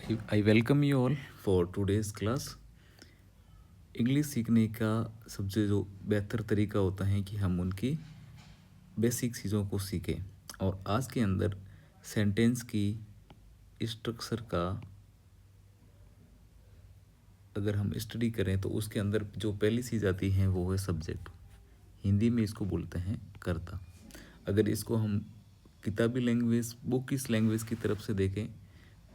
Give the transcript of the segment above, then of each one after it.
I welcome you all for today's class. English सीखने का सबसे जो बेहतर तरीका होता है कि हम उनकी बेसिक चीज़ों को सीखें। और आज के अंदर सेंटेंस की स्ट्रक्चर का अगर हम स्टडी करें तो उसके अंदर जो पहली चीज़ आती है वो है सब्जेक्ट। हिंदी में इसको बोलते हैं कर्ता। अगर इसको हम किताबी लैंग्वेज बुकिश लैंग्वेज की तरफ से देखें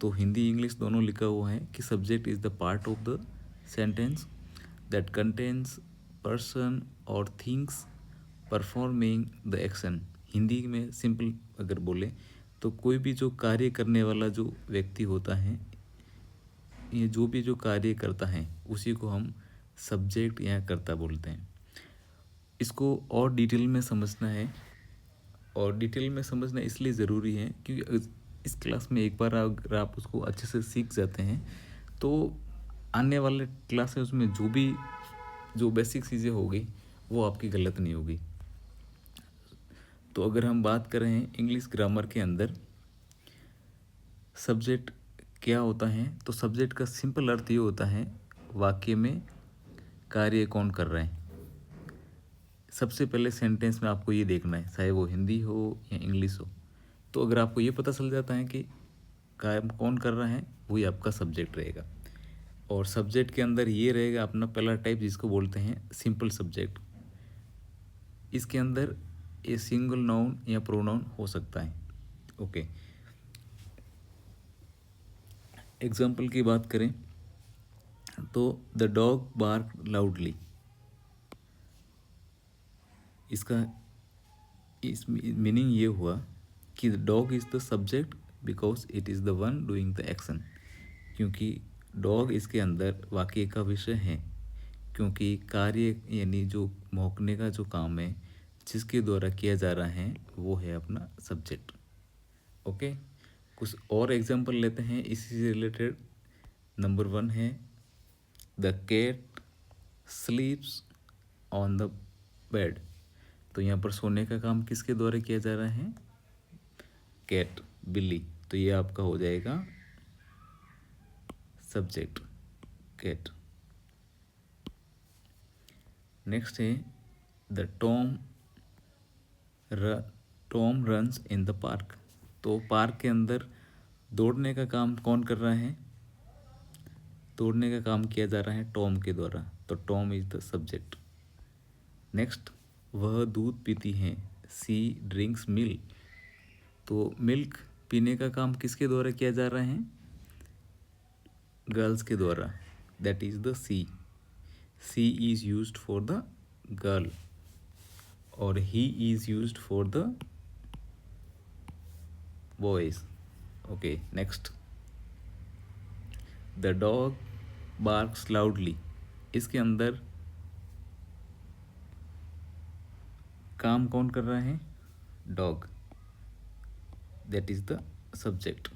तो हिंदी इंग्लिश दोनों लिखा हुआ है कि subject is the part of the sentence that contains person और things performing the action. Hindi में सिंपल अगर बोले तो कोई भी जो कार्य करने वाला जो व्यक्ति होता है, ये जो भी जो कार्य करता है उसी को हम सब्जेक्ट या कर्ता बोलते हैं। इसको और डिटेल में समझना है, और डिटेल में समझना इसलिए ज़रूरी है क्योंकि इस क्लास में एक बार अगर आप उसको अच्छे से सीख जाते हैं तो आने वाले क्लासेस में जो बेसिक चीज़ें होगी वो आपकी गलत नहीं होगी। तो अगर हम बात कर रहे हैं इंग्लिश ग्रामर के अंदर सब्जेक्ट क्या होता है, तो सब्जेक्ट का सिंपल अर्थ ये होता है वाक्य में कार्य कौन कर रहे हैं। सबसे पहले सेंटेंस में आपको ये देखना है, चाहे वो हिंदी हो या इंग्लिश हो, तो अगर आपको ये पता चल जाता है कि काम कौन कर रहा है वही आपका सब्जेक्ट रहेगा। और सब्जेक्ट के अंदर ये रहेगा अपना पहला टाइप जिसको बोलते हैं सिंपल सब्जेक्ट। इसके अंदर ये सिंगल नाउन या प्रोनाउन हो सकता है। ओके, एग्जाम्पल की बात करें तो द डॉग बार्क लाउडली। इसका इस मीनिंग ये हुआ कि the dog is the subject because it is the one doing the action. क्योंकि डॉग इसके अंदर वाक्य का विषय है, क्योंकि कार्य यानी जो भौंकने का जो काम है जिसके द्वारा किया जा रहा है वो है अपना सब्जेक्ट। ओके, कुछ और एग्जांपल लेते हैं इसी से रिलेटेड। नंबर 1 है the cat sleeps on the bed. तो यहाँ पर सोने का काम किसके द्वारा किया जा रहा है? कैट, बिल्ली। तो ये आपका हो जाएगा सब्जेक्ट कैट। नेक्स्ट है the Tom runs in the park. तो पार्क के अंदर दौड़ने का काम कौन कर रहा है? दौड़ने का काम किया जा रहा है टॉम के द्वारा, तो Tom is the subject. Next, वह दूध पीती हैं, सी ड्रिंक्स मिल्क। तो मिल्क पीने का काम किसके द्वारा किया जा रहा है? गर्ल्स के द्वारा, that is the she. She is used for the girl और he is used for the boys. Okay, next the dog barks loudly. इसके अंदर काम कौन कर रहा है? Dog, that is the subject.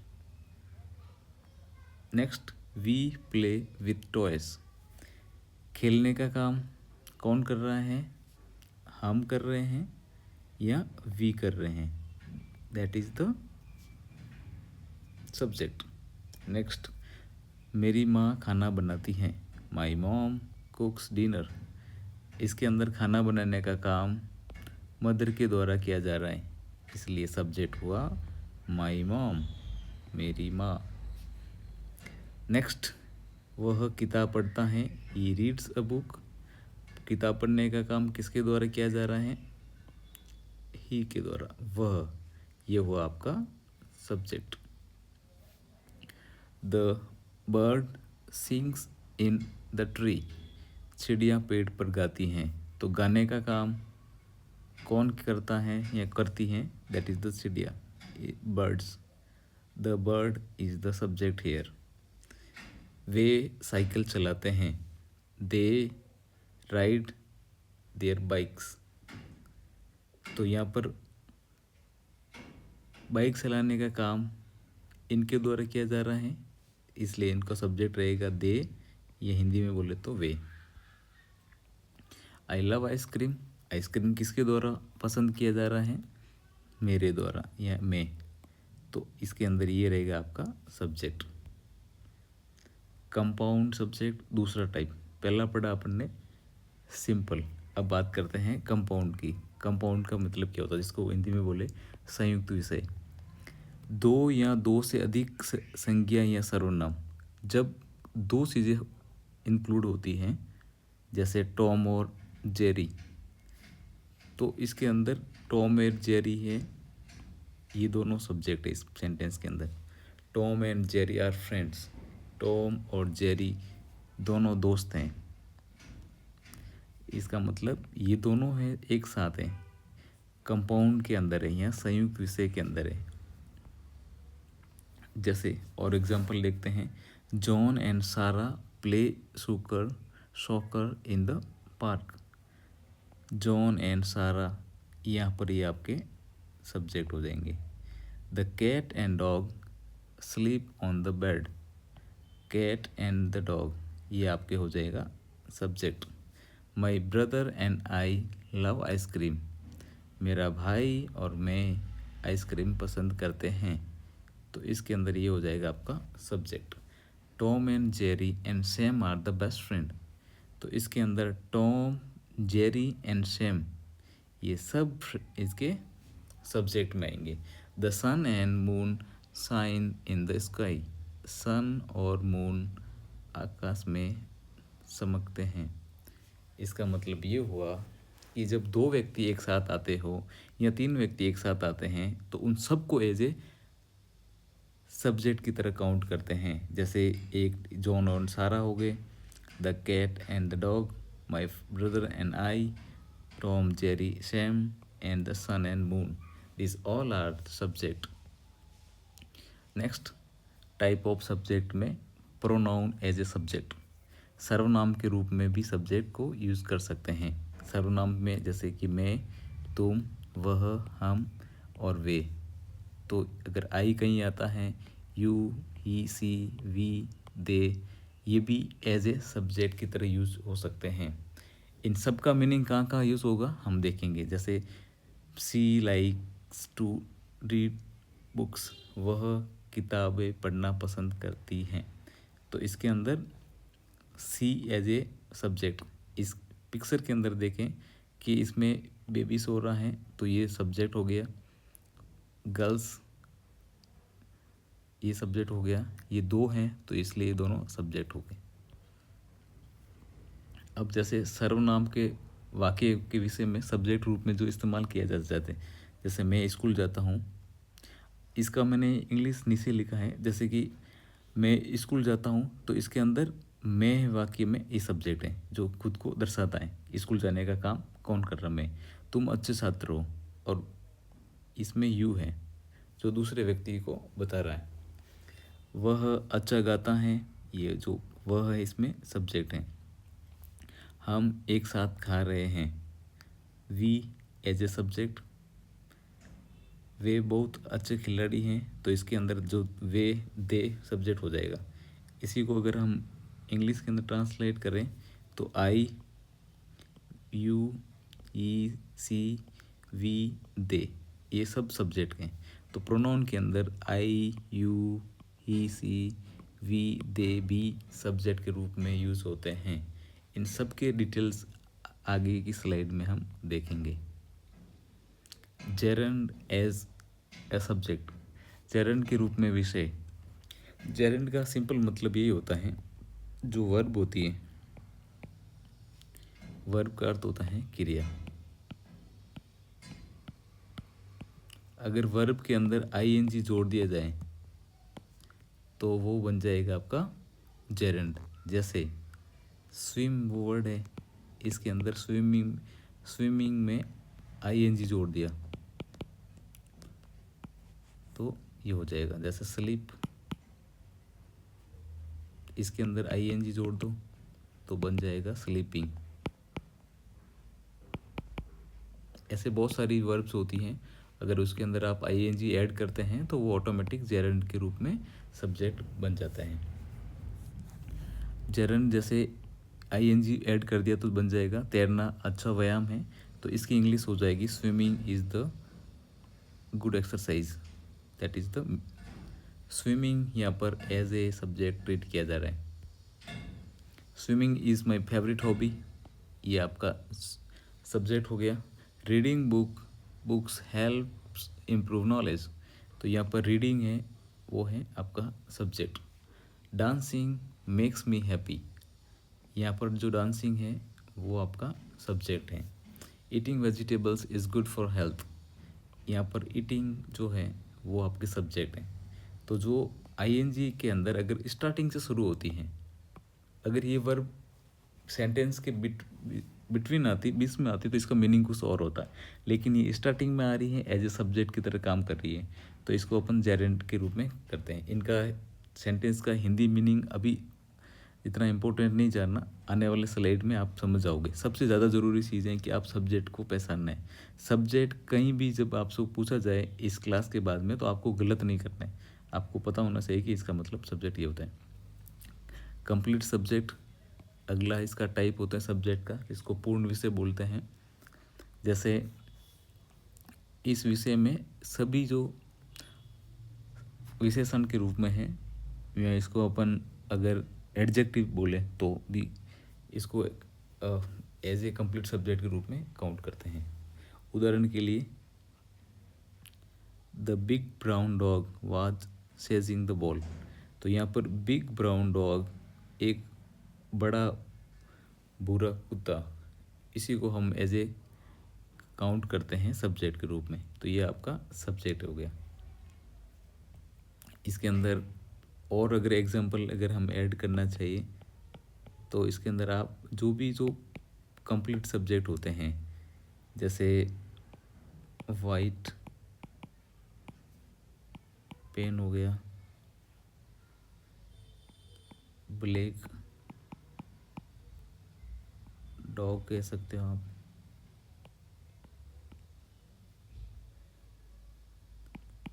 Next, we play with toys. खेलने का काम कौन कर रहा है? हम कर रहे हैं या वी कर रहे हैं, that is the subject. Next, मेरी माँ खाना बनाती हैं, माई मॉम कुक्स डिनर। इसके अंदर खाना बनाने का काम मदर के द्वारा किया जा रहा है, इसलिए सब्जेक्ट हुआ माई मॉम, मेरी माँ। नेक्स्ट, वह किताब पढ़ता है, ही रीड्स अ बुक। किताब पढ़ने का काम किसके द्वारा किया जा रहा है? ही के द्वारा, वह। ये हुआ आपका subject. The bird sings in the tree. चिड़िया पेड़ पर गाती हैं, तो गाने का काम कौन करता है या करती हैं? दैट इज द चिड़िया, birds. The bird is the subject here. वे साइकिल चलाते हैं, दे राइड देयर बाइक्स। तो यहाँ पर बाइक चलाने का काम इनके द्वारा किया जा रहा है, इसलिए इनका सब्जेक्ट रहेगा दे, ये हिंदी में बोले तो वे। I love ice cream. आइसक्रीम किसके द्वारा पसंद किया जा रहा है? मेरे द्वारा या मैं, तो इसके अंदर ये रहेगा आपका सब्जेक्ट। कंपाउंड सब्जेक्ट दूसरा टाइप, पहला पढ़ा अपन ने सिंपल। अब बात करते हैं कंपाउंड की। कंपाउंड का मतलब क्या होता है, जिसको हिंदी में बोले संयुक्त विषय। दो या दो से अधिक संज्ञा या सर्वनाम, जब दो चीज़ें इंक्लूड होती हैं, जैसे टॉम और जेरी, तो इसके अंदर टॉम और जेरी है, ये दोनों सब्जेक्ट है इस सेंटेंस के अंदर। Tom and Jerry are friends, Tom और जेरी दोनों दोस्त हैं, इसका मतलब ये दोनों हैं, एक साथ हैं, कंपाउंड के अंदर है या संयुक्त विषय के अंदर है। जैसे और एग्जांपल देखते हैं, John and Sara play soccer in the park. John and Sara, यहाँ पर ये आपके सब्जेक्ट हो जाएंगे। The cat and dog sleep on the bed. Cat and the dog, ये आपके हो जाएगा subject. My brother and I love ice cream. मेरा भाई और मैं आइसक्रीम पसंद करते हैं, तो इसके अंदर ये हो जाएगा आपका subject. Tom and Jerry and Sam are the best friend, तो इसके अंदर टॉम, जेरी एंड सैम, ये सब इसके सब्जेक्ट में आएंगे। The sun and moon shine in the sky. Sun और मून आकाश में चमकते हैं, इसका मतलब ये हुआ कि जब दो व्यक्ति एक साथ आते हो या तीन व्यक्ति एक साथ आते हैं, तो उन सबको एज ए सब्जेक्ट की तरह काउंट करते हैं। जैसे एक जॉन और सारा हो गए, the cat and the dog, my brother and I, Tom, Jerry, Sam and the sun and moon, this all are subject. Next type of subject में प्रोनाउन एज ए सब्जेक्ट। सर्वनाम के रूप में भी subject को use कर सकते हैं। सर्वनाम में जैसे कि मैं, तुम, वह, हम और वे, तो अगर आई कहीं आता है, यू, ही, सी, वी, दे, ये भी एज ए सब्जेक्ट की तरह यूज़ हो सकते हैं। इन सब का मीनिंग कहाँ कहाँ यूज़ होगा हम देखेंगे। जैसे सी लाइक्स टू रीड बुक्स, वह किताबें पढ़ना पसंद करती हैं, तो इसके अंदर सी एज ए सब्जेक्ट। इस पिक्चर के अंदर देखें कि इसमें बेबी सो रहा है, तो ये सब्जेक्ट हो गया। गर्ल्स, ये सब्जेक्ट हो गया। ये दो हैं, तो इसलिए ये दोनों सब्जेक्ट हो गए। अब जैसे सर्वनाम के वाक्य के विषय में सब्जेक्ट रूप में जो इस्तेमाल किया जाते हैं, जैसे मैं स्कूल जाता हूँ, इसका मैंने इंग्लिश नीचे लिखा है। जैसे कि मैं स्कूल जाता हूँ, तो इसके अंदर मैं वाक्य में ये सब्जेक्ट है जो खुद को दर्शाता है, स्कूल जाने का काम कौन कर रहा, मैं। तुम अच्छे छात्र हो, और इसमें यू है जो दूसरे व्यक्ति को बता रहा है। वह अच्छा गाता है, ये जो वह है इसमें सब्जेक्ट है। हम एक साथ खा रहे हैं, वी एज ए सब्जेक्ट। वे बहुत अच्छे खिलाड़ी हैं, तो इसके अंदर जो वे, दे सब्जेक्ट हो जाएगा। इसी को अगर हम इंग्लिश के अंदर ट्रांसलेट करें, तो आई, यू, ई, सी, वी, दे, ये सब सब्जेक्ट हैं। तो प्रोनाउन के अंदर आई, यू, ही, सी, वी, दे भी सब्जेक्ट के रूप में यूज़ होते हैं। इन सब के डिटेल्स आगे की स्लाइड में हम देखेंगे। Gerund as a subject, gerund के रूप में विषय। जेरंड का सिंपल मतलब यही होता है, जो वर्ब होती है, वर्ब का अर्थ होता है क्रिया। अगर वर्ब के अंदर आईएनजी जोड़ दिया जाए, तो वो बन जाएगा आपका जेरंड। जैसे स्विम वो वर्ड है, इसके अंदर स्विमिंग, स्विमिंग में आईएनजी जोड़ दिया, तो ये हो जाएगा। जैसे स्लीप, इसके अंदर आईएनजी जोड़ दो, तो बन जाएगा स्लीपिंग। ऐसे बहुत सारी वर्ब्स होती हैं, अगर उसके अंदर आप आईएनजी ऐड करते हैं, तो वो ऑटोमेटिक जेरंड के रूप में सब्जेक्ट बन जाता है। जेरंड जैसे आईएनजी ऐड कर दिया तो बन जाएगा तैरना अच्छा व्यायाम है, तो इसकी इंग्लिश हो जाएगी swimming is the good exercise, that is the swimming. यहाँ पर एज ए सब्जेक्ट ट्रीट किया जा रहा है। Swimming is my favourite hobby, ये आपका सब्जेक्ट हो गया। Reading books helps improve knowledge, तो यहाँ पर रीडिंग है वो है आपका subject. Dancing makes me happy, यहाँ पर जो डांसिंग है वो आपका सब्जेक्ट है। Eating vegetables is good for health, यहाँ पर ईटिंग जो है वो आपके सब्जेक्ट है। तो जो आईएनजी के अंदर अगर स्टार्टिंग से शुरू होती हैं, अगर ये वर्ब सेंटेंस के बिटवीन आती, बीच में आती, तो इसका मीनिंग कुछ और होता है। लेकिन ये स्टार्टिंग में आ रही है, एज ए सब्जेक्ट की तरह काम कर रही है, तो इसको अपन जेरेंट के रूप में करते हैं। इनका सेंटेंस का हिंदी मीनिंग अभी इतना इम्पोर्टेंट नहीं जानना, आने वाले स्लाइड में आप समझ जाओगे। सबसे ज़्यादा ज़रूरी चीज़ है कि आप सब्जेक्ट को पहचानना है। सब्जेक्ट कहीं भी जब आपसे पूछा जाए इस क्लास के बाद में, तो आपको गलत नहीं करना है, आपको पता होना चाहिए कि इसका मतलब सब्जेक्ट ये होता है। कंप्लीट सब्जेक्ट अगला इसका टाइप होता है सब्जेक्ट का, इसको पूर्ण विषय बोलते हैं। जैसे इस विषय में सभी जो विशेषण के रूप में है, या इसको अपन अगर एडजेक्टिव बोले तो भी इसको एज ए कंप्लीट सब्जेक्ट के रूप में काउंट करते हैं। उदाहरण के लिए, the big brown dog was chasing the ball, तो यहाँ पर बिग ब्राउन डॉग एक बड़ा भूरा कुत्ता, इसी को हम एज ए काउंट करते हैं सब्जेक्ट के रूप में, तो ये आपका सब्जेक्ट हो गया। इसके अंदर और अगर एग्जांपल अगर हम ऐड करना चाहिए, तो इसके अंदर आप जो कंप्लीट सब्जेक्ट होते हैं, जैसे वाइट पेन हो गया, ब्लैक डॉग कह सकते हो आप,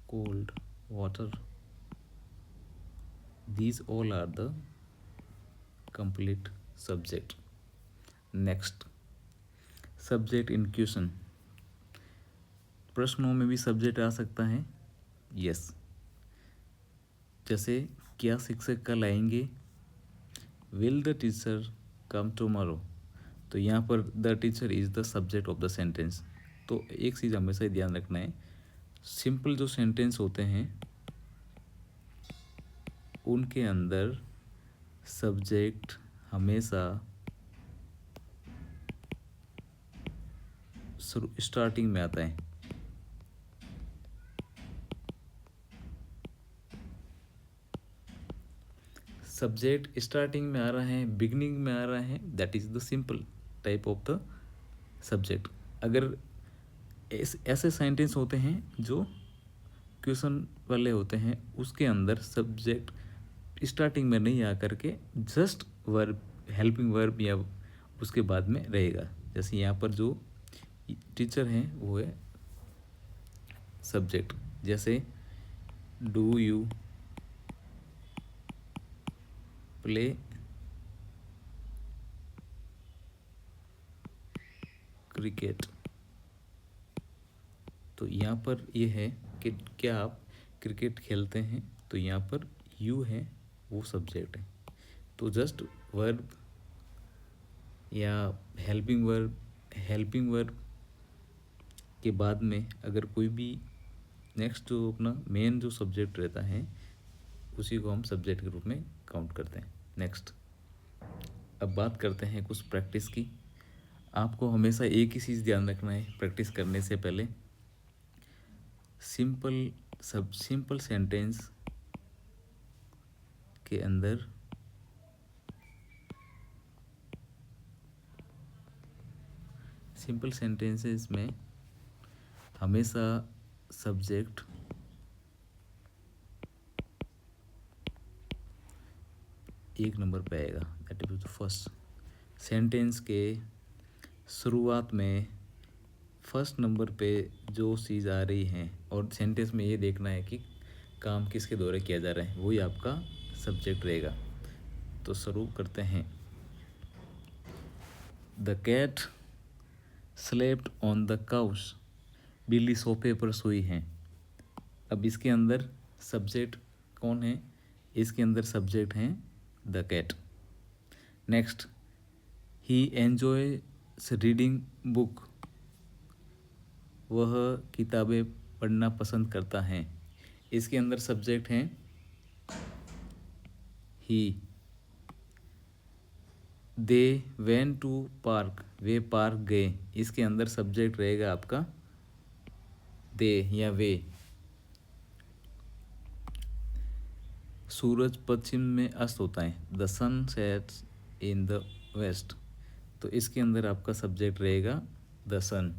cold water, these all are the complete subject. Next, subject in question, प्रश्नों में भी सब्जेक्ट आ सकता है। यस, जैसे क्या शिक्षक कल आएंगे, will the teacher come tomorrow, तो यहाँ पर the teacher is the subject of the sentence. तो एक चीज़ हमेशा ध्यान रखना है, सिंपल जो सेंटेंस होते हैं उनके अंदर सब्जेक्ट हमेशा स्टार्टिंग में आता है। सब्जेक्ट स्टार्टिंग में आ रहा है, बिगनिंग में आ रहा है, that is the simple type of the subject. अगर ऐसे सेंटेंस होते हैं जो क्वेश्चन वाले होते हैं, उसके अंदर सब्जेक्ट स्टार्टिंग में नहीं आ करके जस्ट वर्ब, हेल्पिंग वर्ब या उसके बाद में रहेगा। जैसे यहाँ पर जो टीचर हैं वो है सब्जेक्ट। जैसे डू यू प्ले क्रिकेट, तो यहाँ पर ये है कि क्या आप क्रिकेट खेलते हैं, तो यहाँ पर यू है वो सब्जेक्ट है। तो जस्ट वर्ब या हेल्पिंग वर्ब के बाद में अगर कोई भी नेक्स्ट जो अपना मेन जो सब्जेक्ट रहता है, उसी को हम सब्जेक्ट के रूप में काउंट करते हैं। नेक्स्ट, अब बात करते हैं कुछ प्रैक्टिस की। आपको हमेशा एक ही चीज़ ध्यान रखना है प्रैक्टिस करने से पहले, सिंपल सेंटेंस के अंदर सिंपल सेंटेंसेस में हमेशा सब्जेक्ट एक नंबर पे आएगा, that is the first. Sentence के शुरुआत में फर्स्ट नंबर पे जो चीज़ आ रही है, और सेंटेंस में ये देखना है कि काम किसके द्वारा किया जा रहा है, वही आपका सब्जेक्ट रहेगा। तो शुरू करते हैं। The cat slept on the couch, बिल्ली सोफे पर सोई है। अब इसके अंदर सब्जेक्ट कौन है, इसके अंदर सब्जेक्ट हैं the cat. Next, he enjoys reading book, वह किताबें पढ़ना पसंद करता है। इसके अंदर सब्जेक्ट हैं ही। दे वेंट टू पार्क, वे पार्क गए। इसके अंदर सब्जेक्ट रहेगा आपका दे या वे। सूरज पश्चिम में अस्त होता है, the sun sets in the west, तो इसके अंदर आपका सब्जेक्ट रहेगा द सन।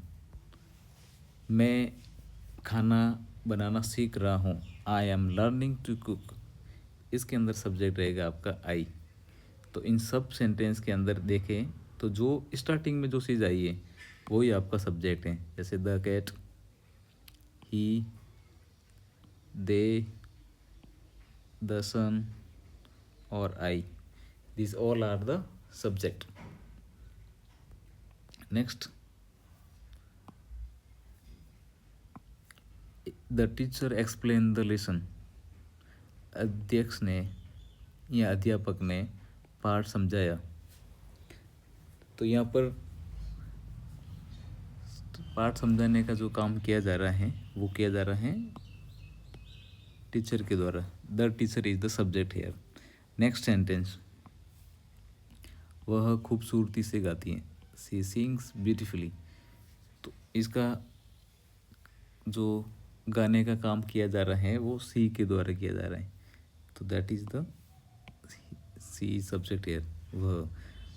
मैं खाना बनाना सीख रहा हूँ, I am learning to cook, इसके अंदर सब्जेक्ट रहेगा आपका आई। तो इन सब सेंटेंस के अंदर देखें तो जो स्टार्टिंग में जो चीज़ आई है वही आपका सब्जेक्ट है, जैसे the cat, he, they, the sun और I, this all are the subject. Next, the teacher explain the lesson, अध्यक्ष ने या अध्यापक ने पाठ समझाया। तो यहाँ पर पाठ समझाने का जो काम किया जा रहा है वो किया जा रहा है टीचर के द्वारा। The teacher is the subject here. Next sentence, वह खूबसूरती से गाती है, सी सिंग्स ब्यूटीफुली, तो इसका जो गाने का काम किया जा रहा है वो सी के द्वारा किया जा रहा है, तो that is the she subject here. वह,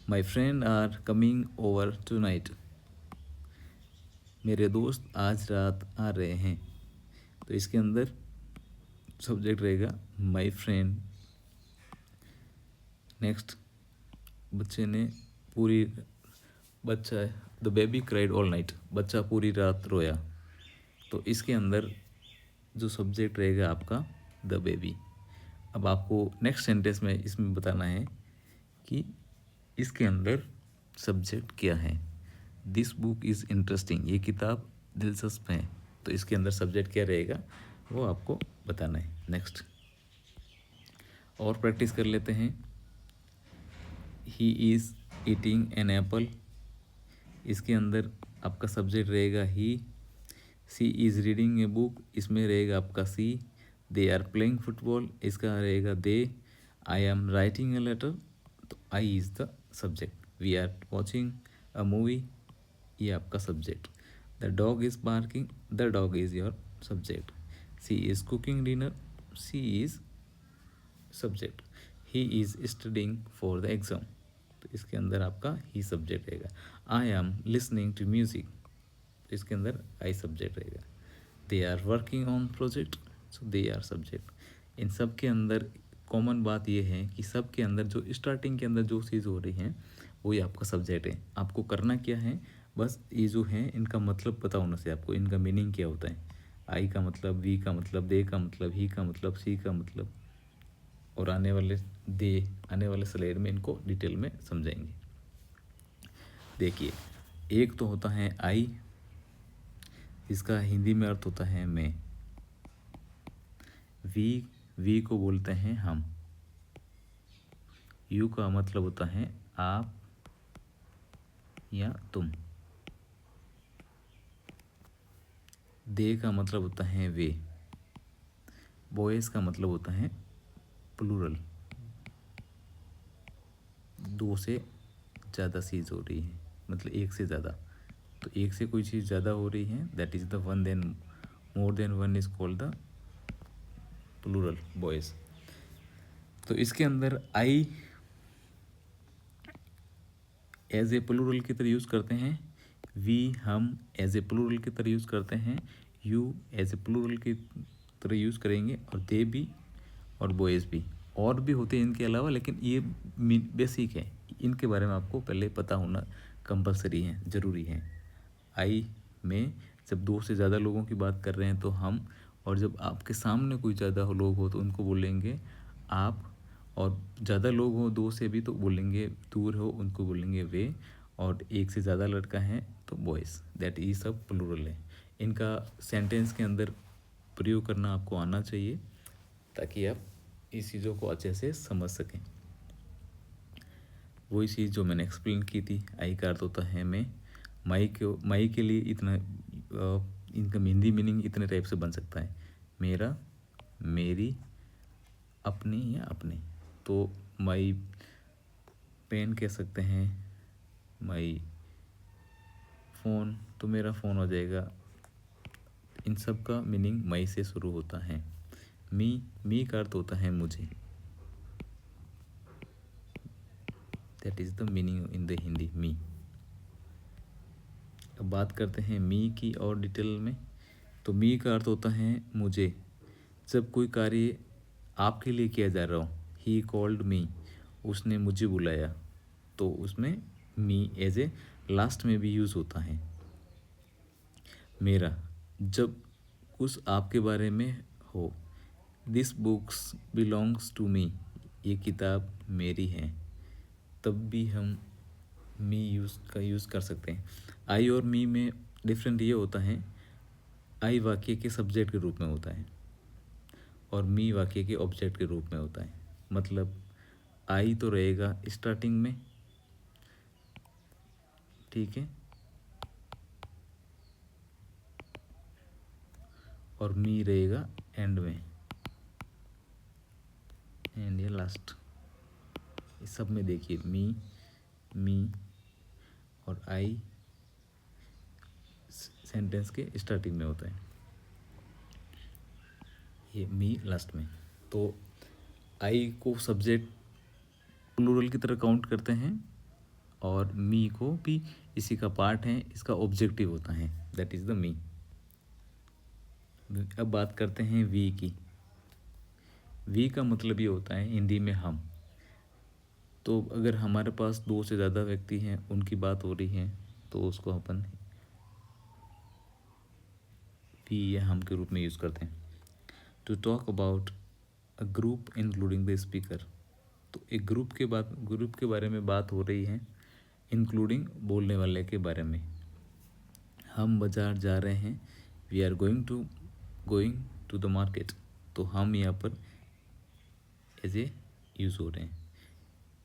my friend are coming over tonight, मेरे दोस्त आज रात आ रहे हैं, तो इसके अंदर सब्जेक्ट रहेगा माई फ्रेंड। नेक्स्ट, बच्चे ने पूरी बच्चा the baby cried all night, बच्चा पूरी रात रोया, तो इसके अंदर जो सब्जेक्ट रहेगा आपका द बेबी। अब आपको नेक्स्ट सेंटेंस में इसमें बताना है कि इसके अंदर सब्जेक्ट क्या है। दिस बुक इज़ इंटरेस्टिंग, ये किताब दिलचस्प है, तो इसके अंदर सब्जेक्ट क्या रहेगा वो आपको बताना है। नेक्स्ट, और प्रैक्टिस कर लेते हैं। He is eating an apple, इसके अंदर आपका सब्जेक्ट रहेगा he. She is reading a book, इसमें रहेगा आपका she. They are playing football, इसका रहेगा they. I am writing a letter, तो I is the subject. We are watching a movie, ये आपका subject. The dog is barking, the dog is your subject. She is cooking dinner, she is subject. He is studying for the exam, तो इसके अंदर आपका he subject रहेगा। I am listening to music, तो इसके अंदर आई सब्जेक्ट रहेगा। They are working on project, so they are subject. इन सब के अंदर कॉमन बात यह है कि सब के अंदर जो स्टार्टिंग के अंदर जो चीज़ हो रही है वही आपका सब्जेक्ट है। आपको करना क्या है, बस ये जो है इनका मतलब पता होना से आपको इनका मीनिंग क्या होता है। आई का मतलब, वी का मतलब, दे का मतलब, ही का मतलब, सी का मतलब, और आने वाले स्लाइड में इनको डिटेल में समझाएंगे। देखिए, एक तो होता है आई, इसका हिंदी में अर्थ होता है मैं। वी को बोलते हैं हम। यू का मतलब होता है आप या तुम। दे का मतलब होता है वे। बॉयज़ का मतलब होता है प्लूरल, दो से ज़्यादा चीज़ हो रही है, मतलब एक से ज़्यादा। तो एक से कोई चीज़ ज़्यादा हो रही है, that is the one, then more than one is called the plural boys. तो इसके अंदर आई एज ए प्लूरल की तरह यूज़ करते हैं, वी हम एज ए प्लूरल की तरह यूज़ करते हैं, यू एज ए प्लूरल की तरह यूज़ करेंगे, और दे भी और बॉयज़ भी। और भी होते हैं इनके अलावा, लेकिन ये बेसिक है, इनके बारे में आपको पहले पता होना कंपलसरी है, ज़रूरी है। आई में जब दो से ज़्यादा लोगों की बात कर रहे हैं तो हम, और जब आपके सामने कोई ज़्यादा लोग हो तो उनको बोलेंगे आप, और ज़्यादा लोग हो दो से भी तो बोलेंगे, दूर हो उनको बोलेंगे वे, और एक से ज़्यादा लड़का है तो बॉयज़। दैट ये सब प्लूरल है। इनका सेंटेंस के अंदर प्रयोग करना आपको आना चाहिए ताकि आप इस चीज़ों को अच्छे से समझ सकें। वही चीज़ जो मैंने एक्सप्लेन की थी, आई का अर्थ होता है मैं। माई के लिए इतना इनका हिंदी मीनिंग इतने टाइप से बन सकता है, मेरा, मेरी, अपनी या अपने। तो माई पेन कह सकते हैं, माई फ़ोन, तो मेरा फ़ोन हो जाएगा। इन सब का मीनिंग मई से शुरू होता है। मी का अर्थ होता है मुझे, that is the meaning in the Hindi, me. अब बात करते हैं मी की और डिटेल में। तो मी का अर्थ होता है मुझे। जब कोई कार्य आपके लिए किया जा रहा हो, ही कॉल्ड मी, उसने मुझे बुलाया, तो उसमें मी एज ए लास्ट में भी यूज़ होता है। मेरा, जब कुछ आपके बारे में हो, this books belongs to me, ये किताब मेरी है, तब भी हम मी यूज़ कर सकते हैं। आई और मी में डिफरेंट ये होता है, आई वाक्य के सब्जेक्ट के रूप में होता है और मी वाक्य के ऑब्जेक्ट के रूप में होता है। मतलब आई तो रहेगा स्टार्टिंग में, ठीक है, और मी रहेगा एंड में, एंड ये लास्ट। इस सब में देखिए मी और आई सेंटेंस के स्टार्टिंग में होता है, ये मी लास्ट में। तो आई को सब्जेक्ट प्लूरल की तरह काउंट करते हैं और मी को भी इसी का पार्ट है, इसका ऑब्जेक्टिव होता है, दैट इज़ द मी। अब बात करते हैं वी की। वी का मतलब ये होता है हिंदी में हम। तो अगर हमारे पास दो से ज़्यादा व्यक्ति हैं, उनकी बात हो रही है, तो उसको अपन वी या हम के रूप में यूज़ करते हैं। To talk about a group including the speaker, तो एक ग्रुप के बारे में बात हो रही है, इंक्लूडिंग बोलने वाले के बारे में। हम बाज़ार जा रहे हैं, we are going to the market, तो हम यहाँ पर एज ए यूज़ हो रहे हैं।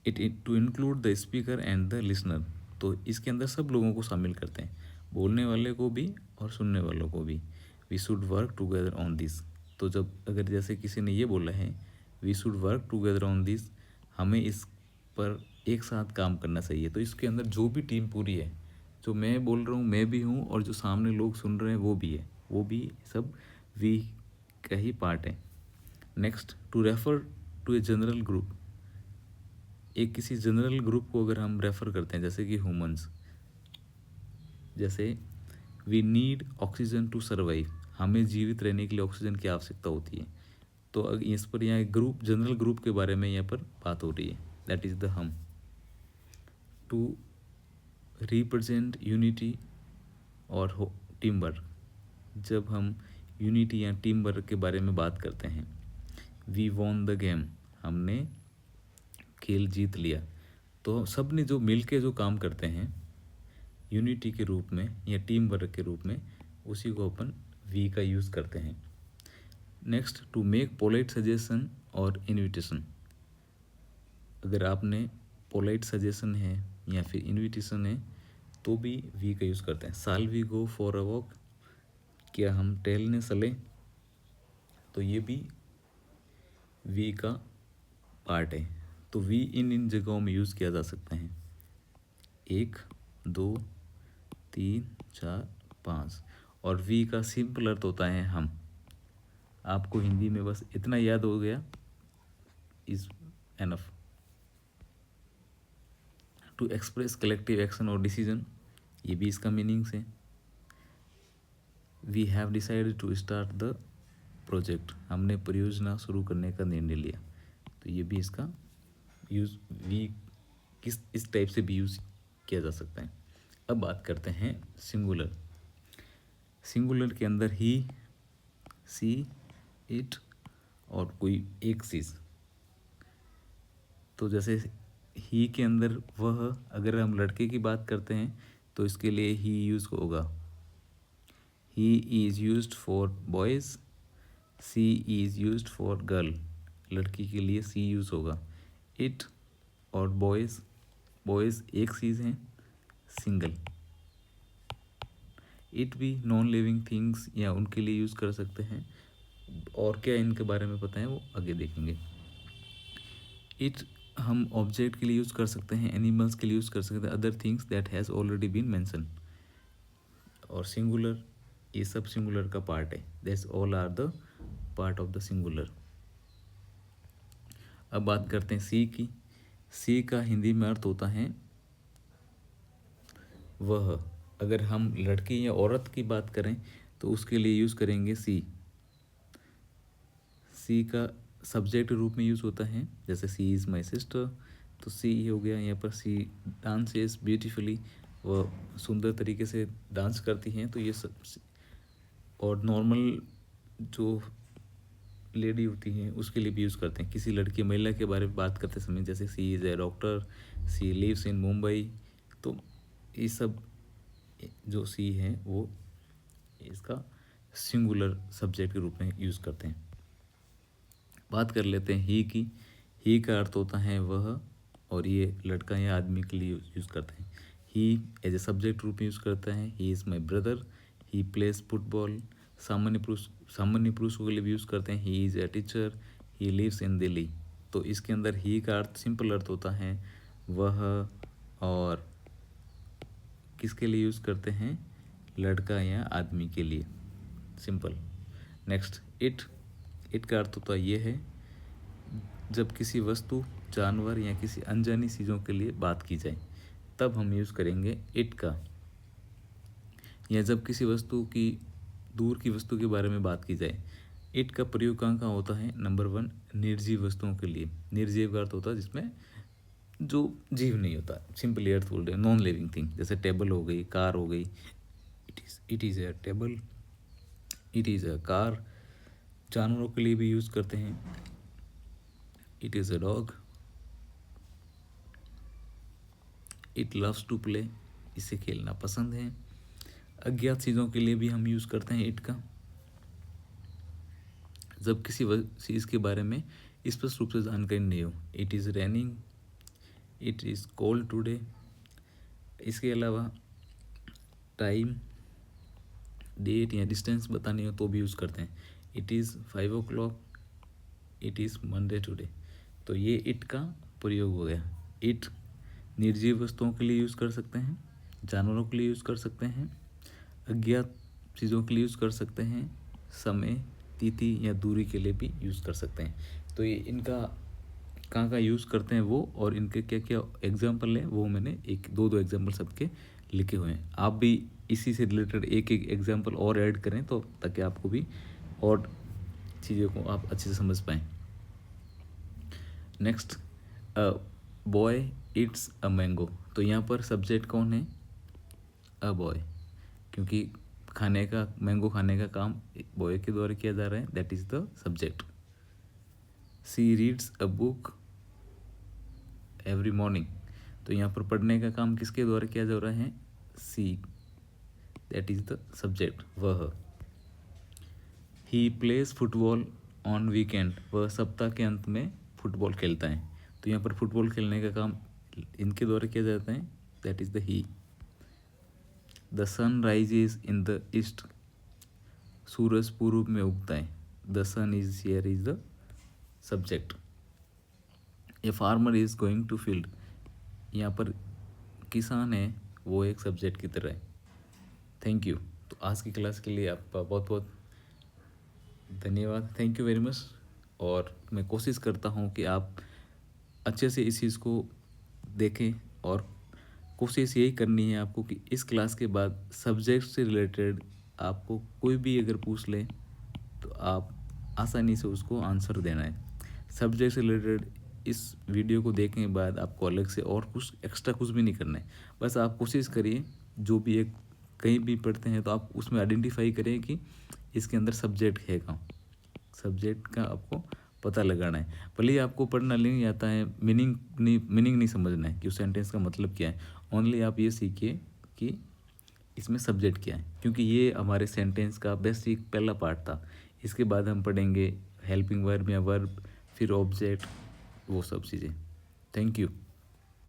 It to include the speaker and the listener, तो इसके अंदर सब लोगों को शामिल करते हैं, बोलने वाले को भी और सुनने वालों को भी। We should work together on this, तो जब अगर जैसे किसी ने ये बोला है we should work together on this, हमें इस पर एक साथ काम करना चाहिए, तो इसके अंदर जो भी टीम पूरी है, जो मैं बोल रहा हूँ मैं भी हूँ और जो सामने लोग सुन रहे हैं वो भी है, वो भी सब वी का ही पार्ट है। Next, to refer to a general group, एक किसी जनरल ग्रुप को अगर हम रेफ़र करते हैं, जैसे कि ह्यूमंस, जैसे we need oxygen to survive, हमें जीवित रहने के लिए ऑक्सीजन की आवश्यकता होती है, तो अगर इस पर यहाँ ग्रुप जनरल ग्रुप के बारे में यहाँ पर बात हो रही है, दैट इज़ द हम। टू रिप्रेजेंट यूनिटी और टीम वर्क, जब हम यूनिटी या टीम वर्क के बारे में बात करते हैं। वी वॉन द गेम, हमने खेल जीत लिया, तो सब ने जो मिल के जो काम करते हैं यूनिटी के रूप में या टीम वर्क के रूप में, उसी को अपन वी का यूज़ करते हैं। Next, to make polite suggestion और इनविटेशन, अगर आपने पोलाइट सजेशन है या फिर इनविटेशन है तो भी वी का यूज़ करते हैं। Shall we go for a walk, क्या हम टहलने चले, तो ये भी वी का पार्ट है। तो वी इन जगहों में यूज़ किया जा सकता है, 1 2 3 4 5, और वी का सिंपल अर्थ होता है हम। आपको हिंदी में बस इतना याद हो गया, is enough. To express collective action और डिसीजन, ये भी इसका मीनिंग्स है। We have decided to start the project, हमने परियोजना शुरू करने का निर्णय लिया, तो ये भी इसका यूज़ वी इस टाइप से भी यूज़ किया जा सकता है। अब बात करते हैं सिंगुलर। सिंगुलर के अंदर ही, सी, इट और कोई एक चीज़, तो जैसे ही के अंदर वह, अगर हम लड़के की बात करते हैं तो इसके लिए ही यूज़ होगा। He is used for boys, she is used for girl, लड़की के लिए सी यूज़ होगा। इट और बॉयज़ बॉयज़ एक चीज़ हैं, सिंगल। इट भी नॉन लिविंग थिंग्स या उनके लिए यूज़ कर सकते हैं। और क्या इनके बारे में पता है वो आगे देखेंगे। इट हम ऑब्जेक्ट के लिए यूज़ कर सकते हैं, एनिमल्स के लिए यूज़ कर सकते हैं, other things that has already been mention. और सिंगुलर, ये सब सिंगुलर का पार्ट है, that's all are the part of the singular. अब बात करते हैं सी की। सी का हिंदी में अर्थ होता है वह। अगर हम लड़की या औरत की बात करें तो उसके लिए यूज़ करेंगे सी। सी का सब्जेक्ट रूप में यूज़ होता है, जैसे सी इज़ माई सिस्टर, तो सी हो गया। यहाँ पर सी डांसेस ब्यूटीफुली, वह सुंदर तरीके से डांस करती हैं, तो ये सब। और नॉर्मल जो लेडी होती हैं उसके लिए भी यूज़ करते हैं। किसी लड़की महिला के बारे में बात करते समय, जैसे she is a doctor, she lives in Mumbai, तो ये सब जो सी है वो इसका सिंगुलर सब्जेक्ट के रूप में यूज़ करते हैं। बात कर लेते हैं ही की। ही का अर्थ होता है वह, और ये लड़का या आदमी के लिए यूज़ करते हैं। ही एज ए सब्जेक्ट रूप में यूज़ करता है, he is my brother, he plays football. सामान्य पुरुषों के लिए भी यूज़ करते हैं, he is a teacher, he lives in Delhi. तो इसके अंदर ही का अर्थ सिंपल अर्थ होता है वह, और किसके लिए यूज़ करते हैं, लड़का या आदमी के लिए, सिंपल। नेक्स्ट इट का अर्थ होता ये है जब किसी वस्तु, जानवर या किसी अनजानी चीज़ों के लिए बात की जाए तब हम यूज़ करेंगे इट का। या जब किसी वस्तु की, दूर की वस्तु के बारे में बात की जाए, इट का प्रयोग कहाँ होता है, नंबर 1 निर्जीव वस्तुओं के लिए। निर्जीव का अर्थ होता है जिसमें जो जीव नहीं होता, सिंपली अर्थ बोल रहे हैं, नॉन लिविंग थिंग, जैसे टेबल हो गई, कार हो गई। It is a table, it is a car. जानवरों के लिए भी यूज़ करते हैं, it is a dog, it loves to play, इसे खेलना पसंद है। अज्ञात चीज़ों के लिए भी हम यूज़ करते हैं इट का, जब किसी चीज़ के बारे में स्पष्ट रूप से जानकारी नहीं हो। It is raining, it is cold today. इसके अलावा टाइम, डेट या डिस्टेंस बतानी हो तो भी यूज़ करते हैं, it is 5 o'clock, it is Monday today. तो ये इट का प्रयोग हो गया। इट निर्जीव वस्तुओं के लिए यूज़ कर सकते हैं, जानवरों के लिए यूज़ कर सकते हैं, अज्ञात चीज़ों के लिए यूज़ कर सकते हैं, समय, तिथि या दूरी के लिए भी यूज़ कर सकते हैं। तो ये इनका कहाँ यूज़ करते हैं वो, और इनके क्या क्या एग्जाम्पल हैं वो मैंने दो एग्जाम्पल सबके लिखे हुए हैं। आप भी इसी से रिलेटेड एक एग्जाम्पल और ऐड करें तो ताकि आपको भी और चीज़ों को आप अच्छे से समझ पाएँ। Next, boy it's a mango. तो यहाँ पर सब्जेक्ट कौन है, अ बॉय, क्योंकि खाने का, मैंगो खाने का काम बॉय के द्वारा किया जा रहा है, that is the subject. She reads a book every morning. तो यहाँ पर पढ़ने का काम किसके द्वारा किया जा रहा है, सी, दैट इज़ द सब्जेक्ट, वह। He plays football on weekend, वह सप्ताह के अंत में फुटबॉल खेलता है। तो यहाँ पर फुटबॉल खेलने का काम इनके द्वारा किया जाता है, that is the he. The sun rises in the east, सूरज पूर्व में उगता है, the sun is here is the subject. A farmer is going to field, यहाँ पर किसान है वो एक सब्जेक्ट की तरह है। Thank you. तो आज की क्लास के लिए आपका बहुत बहुत धन्यवाद, थैंक यू वेरी मच। और मैं कोशिश करता हूँ कि आप अच्छे से इस चीज़ को देखें, और कोशिश यही करनी है आपको कि इस क्लास के बाद सब्जेक्ट से रिलेटेड आपको कोई भी अगर पूछ ले तो आप आसानी से उसको आंसर देना है। सब्जेक्ट से रिलेटेड इस वीडियो को देखने के बाद आपको अलग से और कुछ एक्स्ट्रा कुछ भी नहीं करना है, बस आप कोशिश करिए जो भी एक कहीं भी पढ़ते हैं तो आप उसमें आइडेंटिफाई करें कि इसके अंदर सब्जेक्ट है कहाँ, सब्जेक्ट का आपको पता लगाना है। भले ही आपको पढ़ना नहीं आता है, मीनिंग नहीं समझना है कि उस सेंटेंस का मतलब क्या है, ओनली आप ये सीखिए कि इसमें सब्जेक्ट क्या है, क्योंकि ये हमारे सेंटेंस का बेसिक पहला पार्ट था। इसके बाद हम पढ़ेंगे हेल्पिंग वर्ब या वर्ब, फिर ऑब्जेक्ट, वो सब चीज़ें। Thank you.